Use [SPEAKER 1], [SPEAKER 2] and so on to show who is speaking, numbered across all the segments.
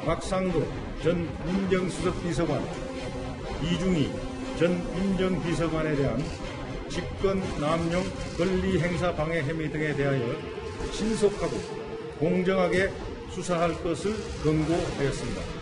[SPEAKER 1] 곽상도 전 민정수석 비서관, 이중희 전 민정비서관에 대한 직권 남용 권리 행사 방해 혐의 등에 대하여 신속하고 공정하게 수사할 것을 권고하였습니다.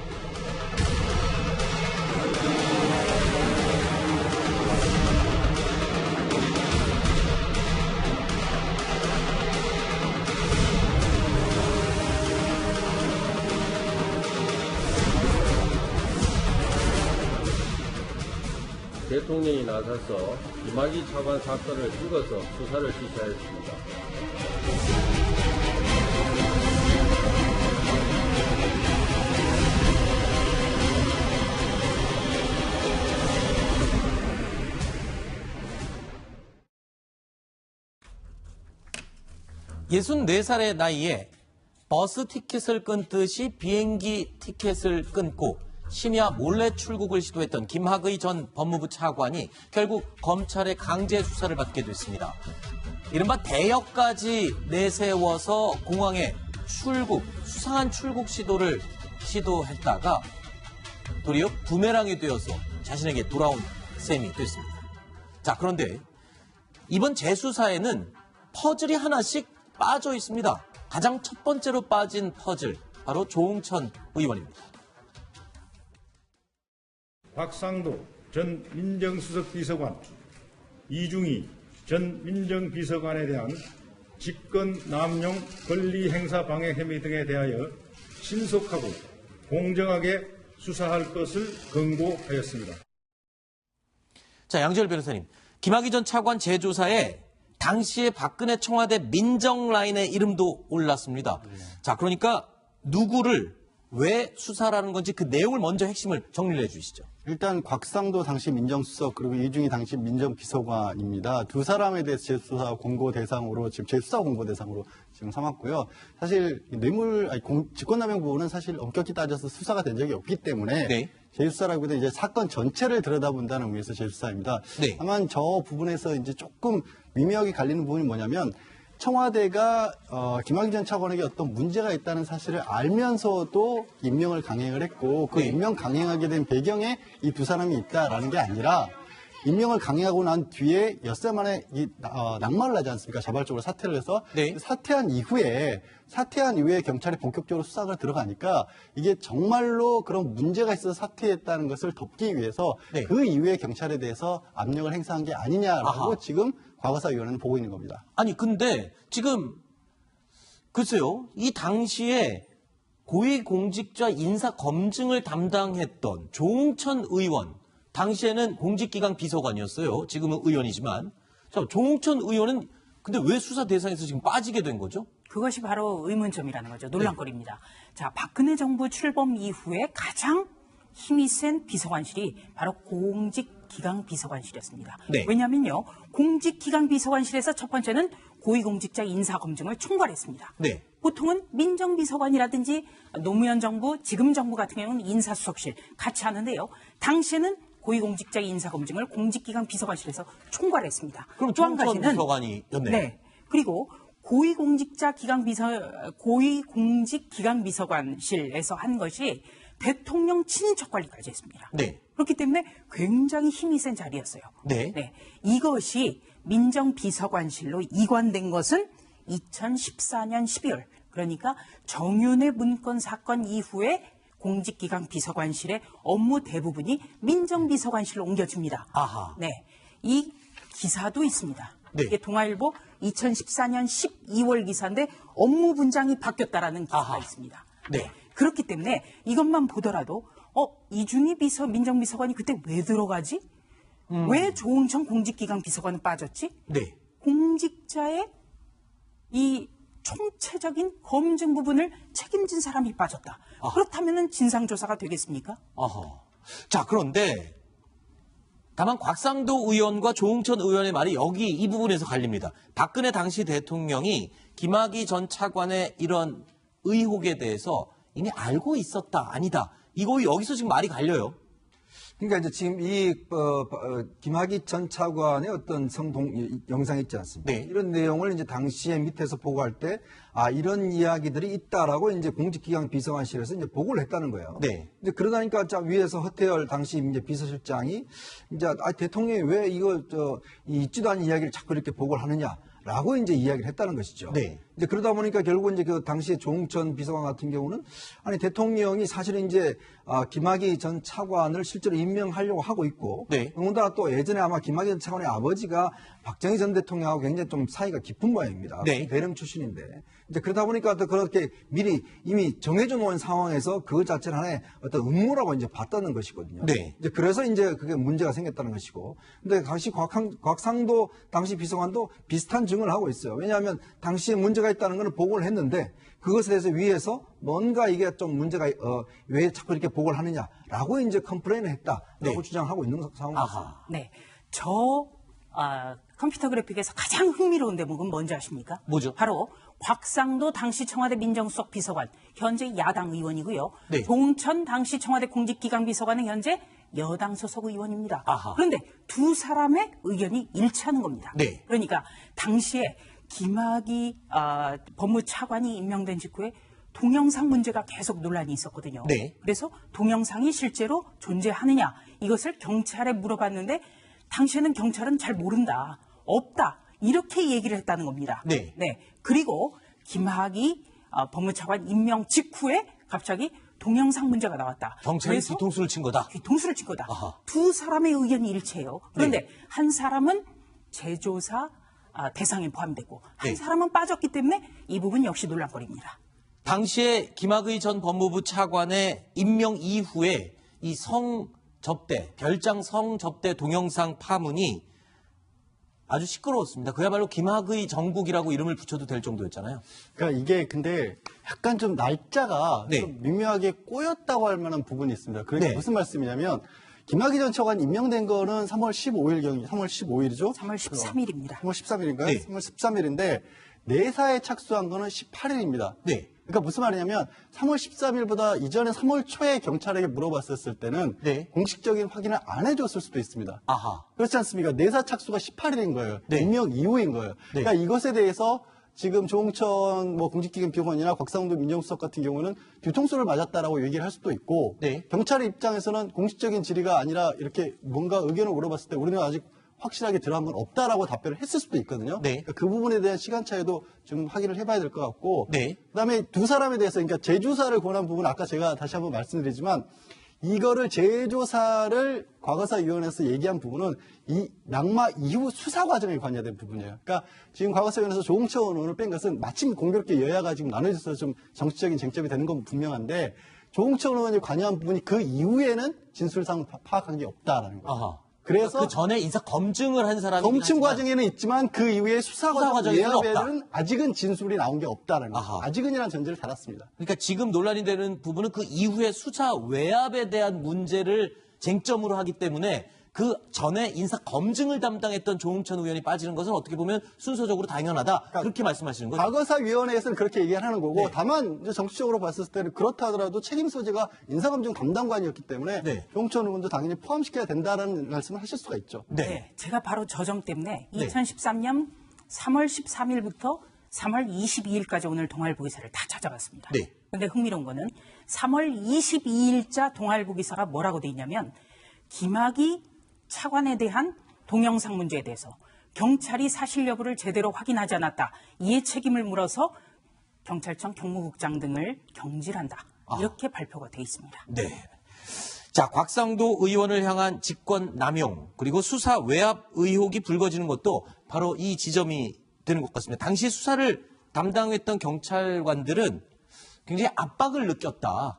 [SPEAKER 2] 대통령이 나서서 김학의 차관 사건을 찍어서 수사를 지시하였습니다.
[SPEAKER 3] (64살의) 나이에 버스 티켓을 끊듯이 비행기 티켓을 끊고 심야 몰래 출국을 시도했던 김학의 전 법무부 차관이 결국 검찰의 강제 수사를 받게 됐습니다. 이른바 대여까지 내세워서 공항에 수상한 출국 시도를 시도했다가 도리어 부메랑이 되어서 자신에게 돌아온 셈이 됐습니다. 자, 그런데 이번 재수사에는 퍼즐이 하나씩 빠져 있습니다. 가장 첫 번째로 빠진 퍼즐, 바로 조응천 의원입니다.
[SPEAKER 1] 곽상도 전 민정수석 비서관, 이중희 전 민정비서관에 대한 직권 남용 권리 행사 방해 혐의 등에 대하여 신속하고 공정하게 수사할 것을 권고하였습니다.
[SPEAKER 3] 자, 양지열 변호사님, 김학의 전 차관 재조사에 당시에 박근혜 청와대 민정라인의 이름도 올랐습니다. 자, 그러니까 누구를 왜 수사라는 건지 그 내용을 먼저 핵심을 정리를 해주시죠.
[SPEAKER 4] 일단 곽상도 당시 민정수석 그리고 이중희 당시 민정비서관입니다. 두 사람에 대해서 재수사 공고 대상으로 지금 재수사 공고 대상으로 지금 삼았고요. 사실 직권남용 부분은 사실 엄격히 따져서 수사가 된 적이 없기 때문에
[SPEAKER 3] 네.
[SPEAKER 4] 재수사라기보다 이제 사건 전체를 들여다본다는 의미에서 재수사입니다.
[SPEAKER 3] 네.
[SPEAKER 4] 다만 저 부분에서 이제 조금 미묘하게 갈리는 부분이 뭐냐면 청와대가 김학의 전 차관에게 어떤 문제가 있다는 사실을 알면서도 임명을 강행을 했고 그
[SPEAKER 3] 네.
[SPEAKER 4] 임명 강행하게 된 배경에 이 두 사람이 있다라는 게 아니라 임명을 강행하고 난 뒤에 엿새 만에 낙마를 하지 않습니까? 자발적으로 사퇴를 해서
[SPEAKER 3] 네.
[SPEAKER 4] 사퇴한 이후에 경찰이 본격적으로 수사가 들어가니까 이게 정말로 그런 문제가 있어서 사퇴했다는 것을 덮기 위해서
[SPEAKER 3] 네.
[SPEAKER 4] 그 이후에 경찰에 대해서 압력을 행사한 게 아니냐라고
[SPEAKER 3] 아하.
[SPEAKER 4] 지금 과거사위원회는 보고 있는 겁니다.
[SPEAKER 3] 아니, 근데 지금 글쎄요, 이 당시에 고위공직자 인사검증을 담당했던 조응천 의원, 당시에는 공직기강 비서관이었어요. 지금은 의원이지만. 자, 조응천 의원은 근데 왜 수사 대상에서 지금 빠지게 된 거죠?
[SPEAKER 5] 그것이 바로 의문점이라는 거죠. 논란거리입니다. 자, 박근혜 정부 출범 이후에 가장 힘이 센 비서관실이 바로 공직기강비서관실이었습니다.
[SPEAKER 3] 네.
[SPEAKER 5] 왜냐하면요, 공직기강비서관실에서 첫 번째는 고위공직자 인사검증을 총괄했습니다.
[SPEAKER 3] 네.
[SPEAKER 5] 보통은 민정비서관이라든지 노무현 정부, 지금 정부 같은 경우는 인사수석실 같이 하는데요. 당시에는 고위공직자 인사검증을 공직기강비서관실에서 총괄했습니다.
[SPEAKER 3] 그럼
[SPEAKER 5] 또 한
[SPEAKER 3] 조응천
[SPEAKER 5] 가지는
[SPEAKER 3] 비서관이었네요.
[SPEAKER 5] 네. 그리고 고위공직기강비서관실에서 한 것이 대통령 친인척 관리까지 했습니다.
[SPEAKER 3] 네.
[SPEAKER 5] 그렇기 때문에 굉장히 힘이 센 자리였어요.
[SPEAKER 3] 네.
[SPEAKER 5] 이것이 민정비서관실로 이관된 것은 2014년 12월, 그러니까 정윤회 문건 사건 이후에 공직기강비서관실의 업무 대부분이 민정비서관실로 옮겨집니다.
[SPEAKER 3] 아하.
[SPEAKER 5] 네. 이 기사도 있습니다.
[SPEAKER 3] 네.
[SPEAKER 5] 이게 동아일보 2014년 12월 기사인데 업무 분장이 바뀌었다라는 기사가
[SPEAKER 3] 아하.
[SPEAKER 5] 있습니다.
[SPEAKER 3] 네.
[SPEAKER 5] 그렇기 때문에 이것만 보더라도 이준희 민정비서관이 그때 왜 들어가지? 왜 조응천 공직기강 비서관은 빠졌지?
[SPEAKER 3] 네.
[SPEAKER 5] 공직자의 이 총체적인 검증 부분을 책임진 사람이 빠졌다. 그렇다면 진상조사가 되겠습니까?
[SPEAKER 3] 아하. 자, 그런데 다만 곽상도 의원과 조응천 의원의 말이 여기 이 부분에서 갈립니다. 박근혜 당시 대통령이 김학의 전 차관의 이런 의혹에 대해서 이미 알고 있었다, 아니다. 이거 여기서 지금 말이 갈려요.
[SPEAKER 6] 그러니까 이제 지금 이 김학의 전 차관의 어떤 영상이 있지 않습니까?
[SPEAKER 3] 네.
[SPEAKER 6] 이런 내용을 이제 당시에 밑에서 보고할 때 이런 이야기들이 있다라고 이제 공직기강 비서관실에서 이제 보고를 했다는 거예요.
[SPEAKER 3] 네.
[SPEAKER 6] 이제 그러다니까 위에서 허태열 당시 이제 비서실장이 이제 대통령이 왜 있지도 않은 이야기를 자꾸 이렇게 보고를 하느냐라고 이제 이야기를 했다는 것이죠.
[SPEAKER 3] 네.
[SPEAKER 6] 이제 그러다 보니까 결국 이제 그 당시에 조응천 비서관 같은 경우는 대통령이 사실은 이제 김학의 전 차관을 실제로 임명하려고 하고 있고,
[SPEAKER 3] 네.
[SPEAKER 6] 더군다나 또 예전에 아마 김학의 전 차관의 아버지가 박정희 전 대통령하고 굉장히 좀 사이가 깊은 모양입니다.
[SPEAKER 3] 네.
[SPEAKER 6] 대령 출신인데 이제 그러다 보니까 또 그렇게 미리 이미 정해져 놓은 상황에서 그 자체를 하나의 어떤 음모라고 이제 봤다는 것이거든요.
[SPEAKER 3] 네.
[SPEAKER 6] 이제 그래서 이제 그게 문제가 생겼다는 것이고, 근데 당시 곽상도 당시 비서관도 비슷한 증언을 하고 있어요. 왜냐하면 당시에 문제가 있다는 것을 보고를 했는데 그것에 대해서 위에서 뭔가 이게 좀 문제가 왜 자꾸 이렇게 보고를 하느냐라고 이제 컴플레인을 했다라고
[SPEAKER 3] 네.
[SPEAKER 6] 주장하고 있는 상황입니다.
[SPEAKER 3] 아하.
[SPEAKER 5] 네. 컴퓨터 그래픽에서 가장 흥미로운 대목은 뭔지 아십니까?
[SPEAKER 3] 뭐죠?
[SPEAKER 5] 바로 곽상도 당시 청와대 민정수석 비서관, 현재 야당 의원이고요.
[SPEAKER 3] 네.
[SPEAKER 5] 조응천 당시 청와대 공직기강 비서관은 현재 여당 소속 의원입니다.
[SPEAKER 3] 아하.
[SPEAKER 5] 그런데 두 사람의 의견이 일치하는 겁니다.
[SPEAKER 3] 네.
[SPEAKER 5] 그러니까 당시에 김학의 법무차관이 임명된 직후에 동영상 문제가 계속 논란이 있었거든요.
[SPEAKER 3] 네.
[SPEAKER 5] 그래서 동영상이 실제로 존재하느냐 이것을 경찰에 물어봤는데 당시에는 경찰은 잘 모른다, 없다 이렇게 얘기를 했다는 겁니다.
[SPEAKER 3] 네.
[SPEAKER 5] 그리고 김학의 법무차관 임명 직후에 갑자기 동영상 문제가 나왔다.
[SPEAKER 3] 경찰이
[SPEAKER 5] 그래서
[SPEAKER 3] 뒤통수를 친 거다.
[SPEAKER 5] 뒤통수를 친 거다.
[SPEAKER 3] 아하.
[SPEAKER 5] 두 사람의 의견이 일치해요. 그런데
[SPEAKER 3] 네.
[SPEAKER 5] 한 사람은 재조사 대상에 포함됐고 한
[SPEAKER 3] 네.
[SPEAKER 5] 사람은 빠졌기 때문에 이 부분 역시 논란거리입니다.
[SPEAKER 3] 당시에 김학의 전 법무부 차관의 임명 이후에 이 성접대, 별장 성접대 동영상 파문이 아주 시끄러웠습니다. 그야말로 김학의 정국이라고 이름을 붙여도 될 정도였잖아요.
[SPEAKER 4] 그러니까 이게 근데 약간 좀 날짜가
[SPEAKER 3] 네.
[SPEAKER 4] 좀 미묘하게 꼬였다고 할 만한 부분이 있습니다. 그게
[SPEAKER 3] 네.
[SPEAKER 4] 무슨 말씀이냐면 김학의 전 차관 임명된 거는 3월 15일경이 3월 15일이죠?
[SPEAKER 5] 3월 13일입니다.
[SPEAKER 4] 3월 13일인가요?
[SPEAKER 3] 네.
[SPEAKER 4] 3월 13일인데 내사에 착수한 거는 18일입니다.
[SPEAKER 3] 네.
[SPEAKER 4] 그러니까 무슨 말이냐면 3월 13일보다 이전에 3월 초에 경찰에게 물어봤었을 때는
[SPEAKER 3] 네.
[SPEAKER 4] 공식적인 확인을 안 해줬을 수도 있습니다.
[SPEAKER 3] 아하.
[SPEAKER 4] 그렇지 않습니까? 내사 착수가 18일인 거예요.
[SPEAKER 3] 네.
[SPEAKER 4] 임명 이후인 거예요.
[SPEAKER 3] 네.
[SPEAKER 4] 그러니까 이것에 대해서 지금 조응천 공직기강 비서관이나 곽상도 민정수석 같은 경우는 뒤통수를 맞았다라고 얘기를 할 수도 있고
[SPEAKER 3] 네.
[SPEAKER 4] 경찰의 입장에서는 공식적인 질의가 아니라 이렇게 뭔가 의견을 물어봤을 때 우리는 아직 확실하게 들어간 건 없다라고 답변을 했을 수도 있거든요.
[SPEAKER 3] 네.
[SPEAKER 4] 그러니까 그 부분에 대한 시간 차이도 좀 확인을 해봐야 될 것 같고
[SPEAKER 3] 네.
[SPEAKER 4] 그다음에 두 사람에 대해서 그러니까 재조사를 권한 부분 아까 제가 다시 한번 말씀드리지만 이거를 재조사를 과거사위원회에서 얘기한 부분은 이 낙마 이후 수사 과정에 관여된 부분이에요. 그러니까 지금 과거사위원회에서 조응천 의원을 뺀 것은 마침 공교롭게 여야가 지금 나눠져서 좀 정치적인 쟁점이 되는 건 분명한데 조응천 의원이 관여한 부분이 그 이후에는 진술상 파악한 게 없다라는 거예요.
[SPEAKER 3] 아하.
[SPEAKER 4] 그래서
[SPEAKER 3] 그 전에 인사 검증을 한 사람이
[SPEAKER 4] 검증 과정에는 있지만 그 이후에 수사 과정
[SPEAKER 3] 과정에는
[SPEAKER 4] 외압에는 아직은 진술이 나온 게 없다라는 거예요.
[SPEAKER 3] 아하.
[SPEAKER 4] 아직은이라는 전제를 달았습니다.
[SPEAKER 3] 그러니까 지금 논란이 되는 부분은 그 이후에 수사 외압에 대한 문제를 쟁점으로 하기 때문에 그 전에 인사 검증을 담당했던 조응천 의원이 빠지는 것은 어떻게 보면 순서적으로 당연하다. 그렇게 말씀하시는 거죠.
[SPEAKER 4] 과거사위원회에서는 그렇게 얘기하는 거고
[SPEAKER 3] 네.
[SPEAKER 4] 다만 이제 정치적으로 봤을 때는 그렇다 하더라도 책임 소재가 인사검증 담당관이었기 때문에
[SPEAKER 3] 네.
[SPEAKER 4] 조응천 의원도 당연히 포함시켜야 된다라는 말씀을 하실 수가 있죠.
[SPEAKER 3] 네.
[SPEAKER 5] 제가 바로 저 점 때문에
[SPEAKER 3] 네.
[SPEAKER 5] 2013년 3월 13일부터 3월 22일까지 오늘 동아일보 기사를 다 찾아봤습니다.
[SPEAKER 3] 네.
[SPEAKER 5] 그런데 흥미로운 거는 3월 22일자 동아일보 기사가 뭐라고 돼 있냐면 김학의 차관에 대한 동영상 문제에 대해서 경찰이 사실 여부를 제대로 확인하지 않았다. 이에 책임을 물어서 경찰청 경무국장 등을 경질한다. 이렇게 발표가 돼 있습니다.
[SPEAKER 3] 네. 자, 곽상도 의원을 향한 직권 남용 그리고 수사 외압 의혹이 불거지는 것도 바로 이 지점이 되는 것 같습니다. 당시 수사를 담당했던 경찰관들은 굉장히 압박을 느꼈다.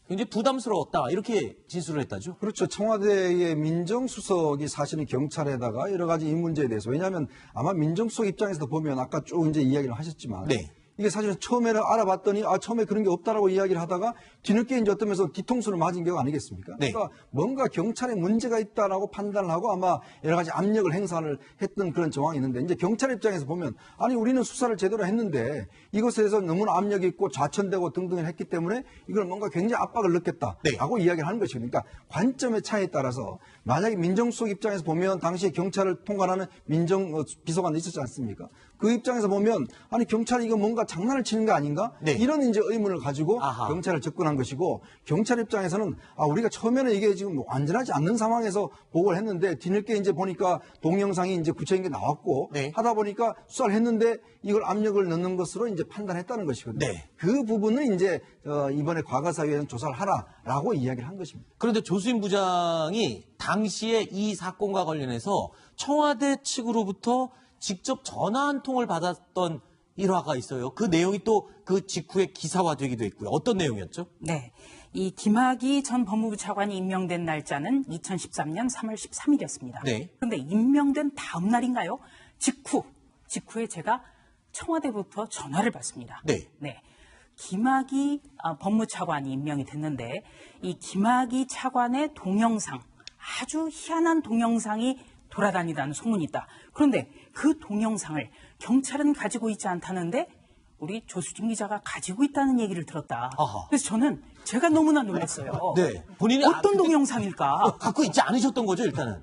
[SPEAKER 3] 굉장히 부담스러웠다. 이렇게 진술을 했다죠.
[SPEAKER 6] 그렇죠. 청와대의 민정수석이 사실은 경찰에다가 여러 가지 이 문제에 대해서 왜냐하면 아마 민정수석 입장에서 보면 아까 쭉 이제 이야기를 하셨지만
[SPEAKER 3] 네.
[SPEAKER 6] 이게 사실은 처음에는 알아봤더니 처음에 그런 게 없다라고 이야기를 하다가 뒤늦게 이제 어떤 면에서 뒤통수를 맞은 경우 아니겠습니까?
[SPEAKER 3] 네.
[SPEAKER 6] 그러니까 뭔가 경찰에 문제가 있다라고 판단을 하고 아마 여러 가지 압력을 행사를 했던 그런 정황이 있는데 이제 경찰 입장에서 보면 아니 우리는 수사를 제대로 했는데 이것에 대해서 너무나 압력이 있고 좌천되고 등등을 했기 때문에 이걸 뭔가 굉장히 압박을 넣겠다라고 이야기를 하는 것이죠. 그러니까 관점의 차이에 따라서 만약에 민정수석 입장에서 보면 당시에 경찰을 통관하는 민정비서관도 있었지 않습니까? 그 입장에서 보면 아니 경찰이 이거 뭔가 장난을 치는 거 아닌가?
[SPEAKER 3] 네.
[SPEAKER 6] 이런 이제 의문을 가지고
[SPEAKER 3] 아하.
[SPEAKER 6] 경찰을 접근한 것이고 경찰 입장에서는 우리가 처음에는 이게 지금 완전하지 않는 상황에서 보고를 했는데 뒤늦게 이제 보니까 동영상이 이제 구체적인 게 나왔고
[SPEAKER 3] 네.
[SPEAKER 6] 하다 보니까 수사를 했는데 이걸 압력을 넣는 것으로 이제 판단했다는 것이거든요.
[SPEAKER 3] 네.
[SPEAKER 6] 그 부분은 이제 이번에 과거사위에서 조사를 하라라고 이야기를 한 것입니다.
[SPEAKER 3] 그런데 조수임 부장이 당시에 이 사건과 관련해서 청와대 측으로부터 직접 전화 한 통을 받았던 일화가 있어요. 그 내용이 또 그 직후에 기사화되기도 했고요. 어떤 내용이었죠?
[SPEAKER 5] 네. 이 김학의 전 법무부 차관이 임명된 날짜는 2013년 3월 13일이었습니다.
[SPEAKER 3] 네.
[SPEAKER 5] 그런데 임명된 다음 날인가요? 직후에 제가 청와대부터 전화를 받습니다.
[SPEAKER 3] 네.
[SPEAKER 5] 김학의 법무차관이 임명이 됐는데 이 김학의 차관의 동영상, 아주 희한한 동영상이 돌아다니다는 소문이 있다. 그런데 그 동영상을 경찰은 가지고 있지 않다는데 우리 조수진 기자가 가지고 있다는 얘기를 들었다.
[SPEAKER 3] 아하.
[SPEAKER 5] 그래서 제가 너무나 놀랐어요.
[SPEAKER 3] 네. 본인이
[SPEAKER 5] 어떤 동영상일까?
[SPEAKER 3] 갖고 있지 않으셨던 거죠, 일단은?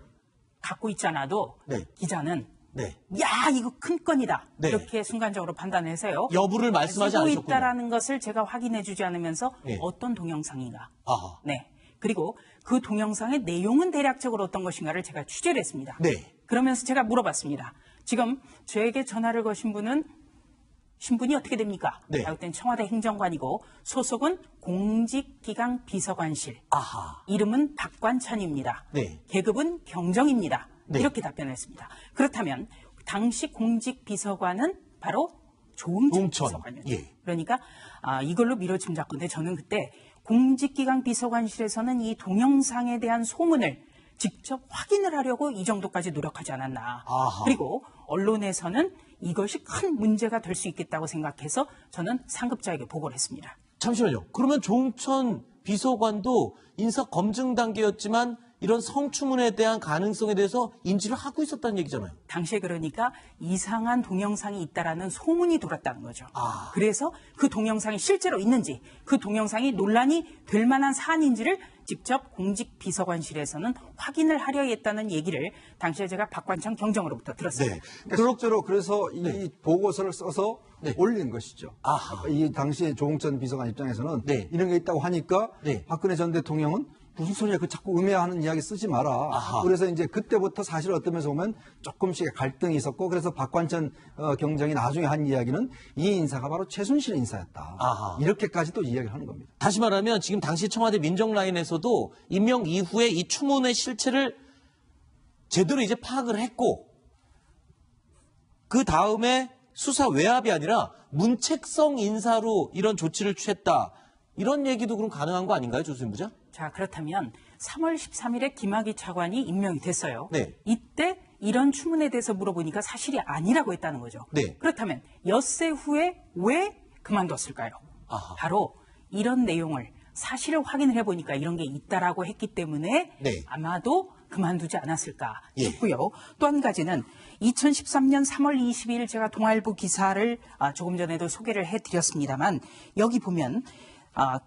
[SPEAKER 5] 갖고 있지 않아도
[SPEAKER 3] 네.
[SPEAKER 5] 기자는
[SPEAKER 3] 네.
[SPEAKER 5] 야 이거 큰 건이다.
[SPEAKER 3] 네.
[SPEAKER 5] 이렇게 순간적으로 판단해서요.
[SPEAKER 3] 여부를 말씀하지
[SPEAKER 5] 가지고
[SPEAKER 3] 않으셨군요.
[SPEAKER 5] 있다라는 것을 제가 확인해주지 않으면서
[SPEAKER 3] 네.
[SPEAKER 5] 어떤 동영상인가.
[SPEAKER 3] 아하.
[SPEAKER 5] 네. 그리고 그 동영상의 내용은 대략적으로 어떤 것인가를 제가 취재를 했습니다.
[SPEAKER 3] 네.
[SPEAKER 5] 그러면서 제가 물어봤습니다. 지금 저에게 전화를 거신 분은 신분이 어떻게 됩니까?
[SPEAKER 3] 네.
[SPEAKER 5] 그땐 청와대 행정관이고 소속은 공직기강 비서관실.
[SPEAKER 3] 아하.
[SPEAKER 5] 이름은 박관찬입니다.
[SPEAKER 3] 네.
[SPEAKER 5] 계급은 경정입니다.
[SPEAKER 3] 네.
[SPEAKER 5] 이렇게 답변했습니다. 그렇다면 당시 공직비서관은 바로 조응천
[SPEAKER 3] 조응천.
[SPEAKER 5] 비서관이었죠.
[SPEAKER 3] 예.
[SPEAKER 5] 그러니까 이걸로 미뤄 짐작건데 저는 그때 공직기강 비서관실에서는 이 동영상에 대한 소문을 직접 확인을 하려고 이 정도까지 노력하지 않았나.
[SPEAKER 3] 아하.
[SPEAKER 5] 그리고 언론에서는 이것이 큰 문제가 될 수 있겠다고 생각해서 저는 상급자에게 보고를 했습니다.
[SPEAKER 3] 잠시만요. 그러면 조응천 비서관도 인사 검증 단계였지만 이런 성추문에 대한 가능성에 대해서 인지를 하고 있었다는 얘기잖아요.
[SPEAKER 5] 당시에 그러니까 이상한 동영상이 있다라는 소문이 돌았다는 거죠.
[SPEAKER 3] 아.
[SPEAKER 5] 그래서 그 동영상이 실제로 있는지, 그 동영상이 논란이 될 만한 사안인지를 직접 공직비서관실에서는 확인을 하려 했다는 얘기를 당시에 제가 박관창 경정으로부터 들었습니다.
[SPEAKER 3] 네.
[SPEAKER 6] 그러니까 실제로 그래서 이 보고서를 써서
[SPEAKER 3] 네.
[SPEAKER 6] 올린 것이죠.
[SPEAKER 3] 아하.
[SPEAKER 6] 이 당시에 조응천 비서관 입장에서는
[SPEAKER 3] 네.
[SPEAKER 6] 이런 게 있다고 하니까
[SPEAKER 3] 네.
[SPEAKER 6] 박근혜 전 대통령은 무슨 소리야? 그 자꾸 음해하는 이야기 쓰지 마라.
[SPEAKER 3] 아하.
[SPEAKER 6] 그래서 이제 그때부터 사실 어떤 면에서 보면 조금씩의 갈등이 있었고 그래서 박관천 경정이 나중에 한 이야기는 이 인사가 바로 최순실 인사였다.
[SPEAKER 3] 아하.
[SPEAKER 6] 이렇게까지 또 이야기를 하는 겁니다.
[SPEAKER 3] 다시 말하면 지금 당시 청와대 민정라인에서도 임명 이후에 이 추문의 실체를 제대로 이제 파악을 했고 그 다음에 수사 외압이 아니라 문책성 인사로 이런 조치를 취했다. 이런 얘기도 그럼 가능한 거 아닌가요, 조수임 부장?
[SPEAKER 5] 자, 그렇다면 3월 13일에 김학의 차관이 임명이 됐어요.
[SPEAKER 3] 네.
[SPEAKER 5] 이때 이런 추문에 대해서 물어보니까 사실이 아니라고 했다는 거죠.
[SPEAKER 3] 네.
[SPEAKER 5] 그렇다면 엿새 후에 왜 그만뒀을까요?
[SPEAKER 3] 아하.
[SPEAKER 5] 바로 이런 내용을 사실을 확인을 해보니까 이런 게 있다라고 했기 때문에
[SPEAKER 3] 네.
[SPEAKER 5] 아마도 그만두지 않았을까
[SPEAKER 3] 예.
[SPEAKER 5] 싶고요. 또 한 가지는 2013년 3월 22일 제가 동아일보 기사를 조금 전에도 소개를 해드렸습니다만 여기 보면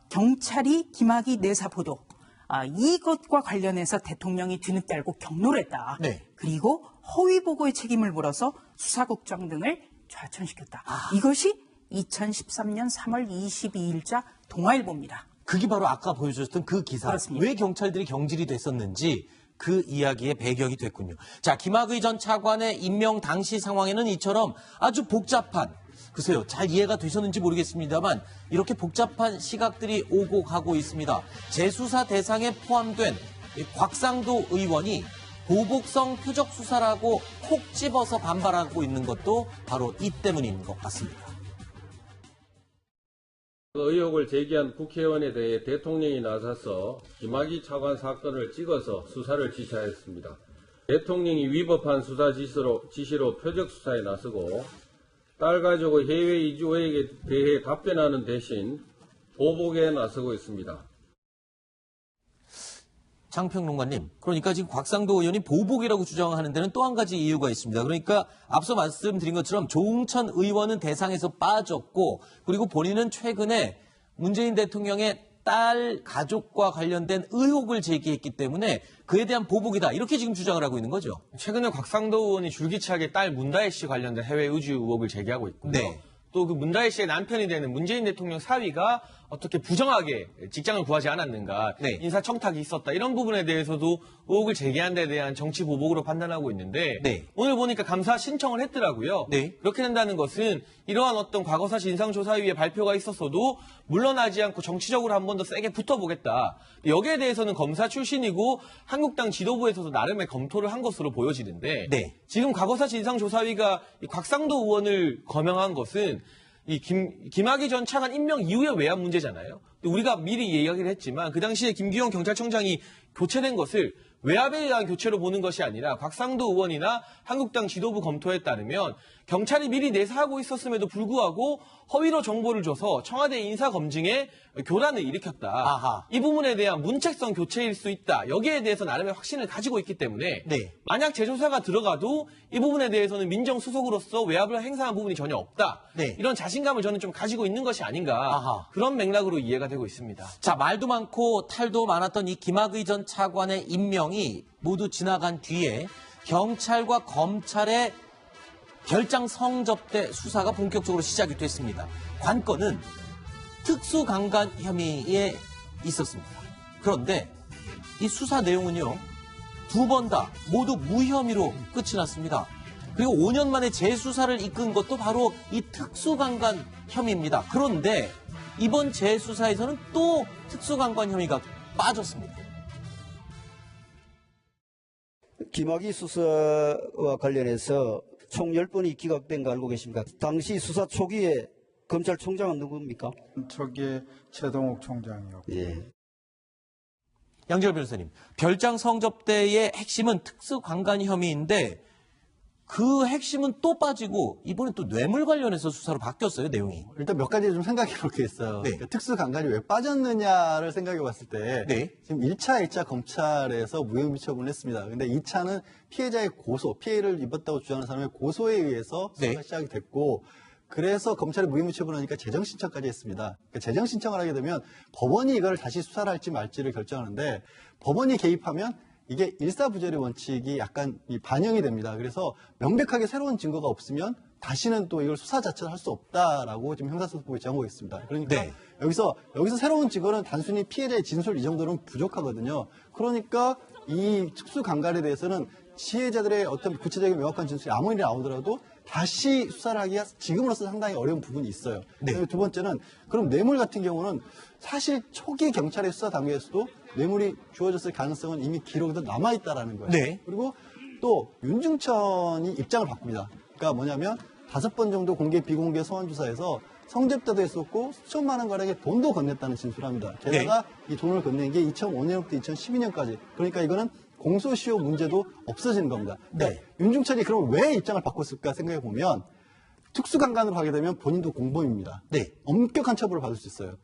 [SPEAKER 5] 경찰이 김학의 내사 보도 이것과 관련해서 대통령이 뒤늦게 알고 경로를 했다.
[SPEAKER 3] 네.
[SPEAKER 5] 그리고 허위 보고의 책임을 물어서 수사국장 등을 좌천시켰다. 이것이 2013년 3월 22일자 동아일보입니다.
[SPEAKER 3] 그게 바로 아까 보여주셨던 그 기사.
[SPEAKER 5] 그렇습니다.
[SPEAKER 3] 왜 경찰들이 경질이 됐었는지 그 이야기의 배경이 됐군요. 자, 김학의 전 차관의 임명 당시 상황에는 이처럼 아주 복잡한, 글쎄요, 잘 이해가 되셨는지 모르겠습니다만 이렇게 복잡한 시각들이 오고 가고 있습니다. 재수사 대상에 포함된 이 곽상도 의원이 보복성 표적 수사라고 콕 집어서 반발하고 있는 것도 바로 이 때문인 것 같습니다.
[SPEAKER 2] 의혹을 제기한 국회의원에 대해 대통령이 나서서 김학의 차관 사건을 찍어서 수사를 지시하였습니다. 대통령이 위법한 수사 지시로 표적 수사에 나서고 딸 가족의 해외 이주 의혹에 대해 답변하는 대신 보복에 나서고 있습니다.
[SPEAKER 3] 장평론가님, 그러니까 지금 곽상도 의원이 보복이라고 주장하는 데는 또 한 가지 이유가 있습니다. 그러니까 앞서 말씀드린 것처럼 조응천 의원은 대상에서 빠졌고, 그리고 본인은 최근에 문재인 대통령의 딸 가족과 관련된 의혹을 제기했기 때문에 그에 대한 보복이다, 이렇게 지금 주장을 하고 있는 거죠.
[SPEAKER 7] 최근에 곽상도 의원이 줄기차게 딸 문다혜 씨 관련된 해외 의주 의혹을 제기하고 있고요.
[SPEAKER 3] 네.
[SPEAKER 7] 또 그 문다혜 씨의 남편이 되는 문재인 대통령 사위가 어떻게 부정하게 직장을 구하지 않았는가,
[SPEAKER 3] 네.
[SPEAKER 7] 인사청탁이 있었다, 이런 부분에 대해서도 의혹을 제기한 데 대한 정치 보복으로 판단하고 있는데
[SPEAKER 3] 네.
[SPEAKER 7] 오늘 보니까 감사 신청을 했더라고요.
[SPEAKER 3] 네.
[SPEAKER 7] 그렇게 된다는 것은 이러한 어떤 과거사 진상조사위의 발표가 있었어도 물러나지 않고 정치적으로 한 번 더 세게 붙어보겠다. 여기에 대해서는 검사 출신이고 한국당 지도부에서도 나름의 검토를 한 것으로 보여지는데
[SPEAKER 3] 네.
[SPEAKER 7] 지금 과거사 진상조사위가 이 곽상도 의원을 거명한 것은 이 김학의 전 차관 임명 이후의 외압 문제잖아요. 우리가 미리 이야기를 했지만 그 당시에 김기현 경찰청장이 교체된 것을 외압에 의한 교체로 보는 것이 아니라 곽상도 의원이나 한국당 지도부 검토에 따르면 경찰이 미리 내사하고 있었음에도 불구하고 허위로 정보를 줘서 청와대 인사검증에 교란을 일으켰다.
[SPEAKER 3] 아하.
[SPEAKER 7] 이 부분에 대한 문책성 교체일 수 있다. 여기에 대해서 나름의 확신을 가지고 있기 때문에
[SPEAKER 3] 네.
[SPEAKER 7] 만약 재조사가 들어가도 이 부분에 대해서는 민정수석으로서 외압을 행사한 부분이 전혀 없다.
[SPEAKER 3] 네.
[SPEAKER 7] 이런 자신감을 저는 좀 가지고 있는 것이 아닌가.
[SPEAKER 3] 아하.
[SPEAKER 7] 그런 맥락으로 이해가 되고 있습니다.
[SPEAKER 3] 자, 말도 많고 탈도 많았던 이 김학의 전 차관의 임명이 모두 지나간 뒤에 경찰과 검찰의 별장 성접대 수사가 본격적으로 시작이 됐습니다. 관건은 특수강간 혐의에 있었습니다. 그런데 이 수사 내용은요, 두 번 다 모두 무혐의로 끝이 났습니다. 그리고 5년 만에 재수사를 이끈 것도 바로 이 특수강간 혐의입니다. 그런데 이번 재수사에서는 또 특수강간 혐의가 빠졌습니다.
[SPEAKER 8] 김학의 수사와 관련해서 총 10번이 기각된 거 알고 계십니까? 당시 수사 초기에 검찰총장은 누굽니까?
[SPEAKER 9] 초기에 최동욱 총장이요.
[SPEAKER 8] 예.
[SPEAKER 3] 양지열 변호사님, 별장 성접대의 핵심은 특수강간 혐의인데 그 핵심은 또 빠지고 이번에 또 뇌물 관련해서 수사로 바뀌었어요, 내용이.
[SPEAKER 4] 일단 몇 가지 좀 생각해 볼 게 있어요.
[SPEAKER 3] 네.
[SPEAKER 4] 그러니까 특수강간이 왜 빠졌느냐를 생각해 봤을 때
[SPEAKER 3] 네.
[SPEAKER 4] 지금 1차, 2차 검찰에서 무혐의 처분을 했습니다. 근데 2차는 피해자의 고소, 피해를 입었다고 주장하는 사람의 고소에 의해서 수사가
[SPEAKER 3] 네.
[SPEAKER 4] 시작이 됐고 그래서 검찰이 무혐의 처분하니까 재정신청까지 했습니다. 그러니까 재정신청을 하게 되면 법원이 이걸 다시 수사를 할지 말지를 결정하는데 법원이 개입하면 이게 일사부재의 원칙이 약간 반영이 됩니다. 그래서 명백하게 새로운 증거가 없으면 다시는 또 이걸 수사 자체를 할 수 없다라고 지금 형사소송법에 정하고 있습니다. 그러니까
[SPEAKER 3] 네.
[SPEAKER 4] 여기서 새로운 증거는 단순히 피해자의 진술 이 정도는 부족하거든요. 그러니까 이 특수강간에 대해서는 피해자들의 어떤 구체적인 명확한 진술이 아무리 나오더라도 다시 수사를 하기가 지금으로서 상당히 어려운 부분이 있어요.
[SPEAKER 3] 네.
[SPEAKER 4] 그리고 두 번째는 그럼 뇌물 같은 경우는 사실 초기 경찰의 수사 단계에서도 뇌물이 주어졌을 가능성은 이미 기록에도 남아있다라는 거예요.
[SPEAKER 3] 네.
[SPEAKER 4] 그리고 또 윤중천이 입장을 바꿉니다. 그러니까 뭐냐면 5번 정도 공개 비공개 소환 조사에서 성접대도 했었고 수천만 원 가량의 돈도 건넸다는 진술합니다. 게다가 이 돈을 건넨 게 2005년부터 2012년까지. 그러니까 이거는 공소시효 문제도 없어지는 겁니다. 그러니까 윤중천이 그럼 왜 입장을 바꿨을까 생각해 보면 특수강간으로 가게 되면 본인도 공범입니다.
[SPEAKER 3] 네.
[SPEAKER 4] 엄격한 처벌을 받을 수 있어요.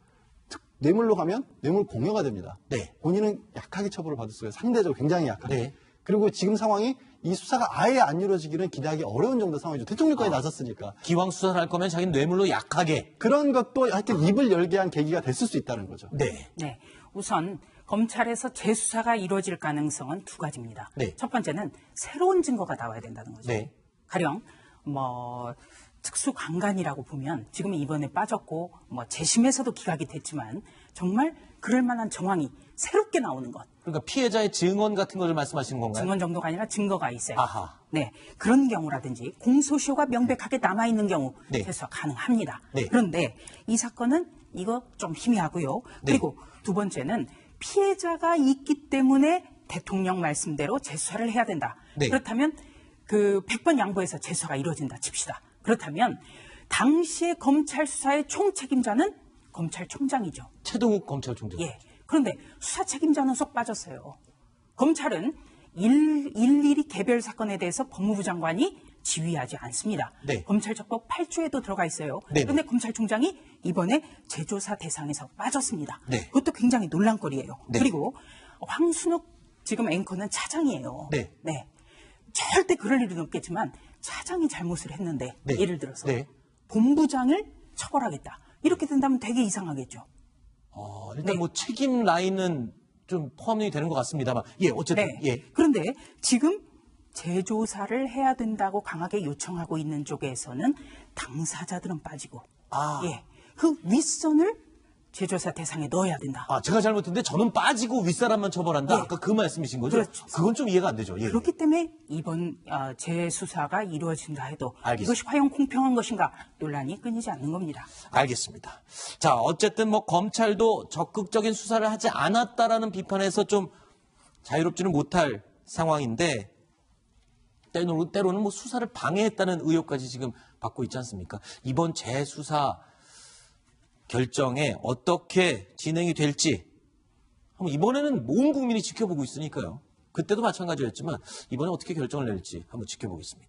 [SPEAKER 4] 뇌물로 가면 뇌물 공여가 됩니다.
[SPEAKER 3] 네.
[SPEAKER 4] 본인은 약하게 처벌을 받을 수 있어요. 상대적으로 굉장히 약하게.
[SPEAKER 3] 네.
[SPEAKER 4] 그리고 지금 상황이 이 수사가 아예 안 이루어지기는 기대하기 어려운 정도 상황이죠. 대통령까지 나섰으니까.
[SPEAKER 3] 기왕 수사를 할 거면 자기는 뇌물로 약하게.
[SPEAKER 4] 그런 것도 하여튼 입을 열게 한 계기가 됐을 수 있다는 거죠.
[SPEAKER 3] 네.
[SPEAKER 5] 네. 우선 검찰에서 재수사가 이루어질 가능성은 두 가지입니다.
[SPEAKER 3] 네.
[SPEAKER 5] 첫 번째는 새로운 증거가 나와야 된다는 거죠.
[SPEAKER 3] 네.
[SPEAKER 5] 가령 특수강간이라고 보면 지금 이번에 빠졌고 재심에서도 기각이 됐지만 정말 그럴 만한 정황이 새롭게 나오는 것.
[SPEAKER 3] 그러니까 피해자의 증언 같은 것을 말씀하시는 건가요?
[SPEAKER 5] 증언 정도가 아니라 증거가 있어요.
[SPEAKER 3] 아하.
[SPEAKER 5] 네, 그런 경우라든지 공소시효가 명백하게 남아있는 경우
[SPEAKER 3] 네.
[SPEAKER 5] 재수가 가능합니다.
[SPEAKER 3] 네.
[SPEAKER 5] 그런데 이 사건은 이거 좀 희미하고요.
[SPEAKER 3] 네.
[SPEAKER 5] 그리고 두 번째는 피해자가 있기 때문에 대통령 말씀대로 재수사를 해야 된다.
[SPEAKER 3] 네.
[SPEAKER 5] 그렇다면 그 100번 양보해서 재수사가 이루어진다 칩시다. 그렇다면 당시의 검찰 수사의 총책임자는 검찰총장이죠.
[SPEAKER 3] 최동욱 검찰총장.
[SPEAKER 5] 예. 그런데 수사 책임자는 쏙 빠졌어요. 검찰은 일일이 개별 사건에 대해서 법무부 장관이 지휘하지 않습니다.
[SPEAKER 3] 네.
[SPEAKER 5] 검찰적법 8조에도 들어가 있어요.
[SPEAKER 3] 네네.
[SPEAKER 5] 그런데 검찰총장이 이번에 재조사 대상에서 빠졌습니다.
[SPEAKER 3] 네.
[SPEAKER 5] 그것도 굉장히 논란거리예요.
[SPEAKER 3] 네.
[SPEAKER 5] 그리고 황순욱 지금 앵커는 차장이에요.
[SPEAKER 3] 네.
[SPEAKER 5] 절대 그럴 일은 없겠지만 차장이 잘못을 했는데
[SPEAKER 3] 네.
[SPEAKER 5] 예를 들어서
[SPEAKER 3] 네.
[SPEAKER 5] 본부장을 처벌하겠다. 이렇게 된다면 되게 이상하겠죠.
[SPEAKER 3] 일단
[SPEAKER 5] 네.
[SPEAKER 3] 뭐 책임 라인은 좀 포함이 되는 것 같습니다만, 예, 어쨌든,
[SPEAKER 5] 네.
[SPEAKER 3] 예.
[SPEAKER 5] 그런데 지금 재조사를 해야 된다고 강하게 요청하고 있는 쪽에서는 당사자들은 빠지고, 그 윗선을 재조사 대상에 넣어야 된다.
[SPEAKER 3] 제가 잘못했는데 저는 빠지고 윗사람만 처벌한다.
[SPEAKER 5] 예.
[SPEAKER 3] 아까 그 말씀이신 거죠?
[SPEAKER 5] 그렇죠.
[SPEAKER 3] 그건 좀 이해가 안 되죠. 예.
[SPEAKER 5] 그렇기 때문에 이번 재수사가 이루어진다 해도
[SPEAKER 3] 알겠습니다.
[SPEAKER 5] 이것이 과연 공평한 것인가 논란이 끊이지 않는 겁니다.
[SPEAKER 3] 알겠습니다. 자, 어쨌든 뭐 검찰도 적극적인 수사를 하지 않았다라는 비판에서 좀 자유롭지는 못할 상황인데, 때로는 뭐 수사를 방해했다는 의혹까지 지금 받고 있지 않습니까? 이번 재수사 결정에 어떻게 진행이 될지 한번 이번에는 온 국민이 지켜보고 있으니까요. 그때도 마찬가지였지만 이번에 어떻게 결정을 낼지 한번 지켜보겠습니다.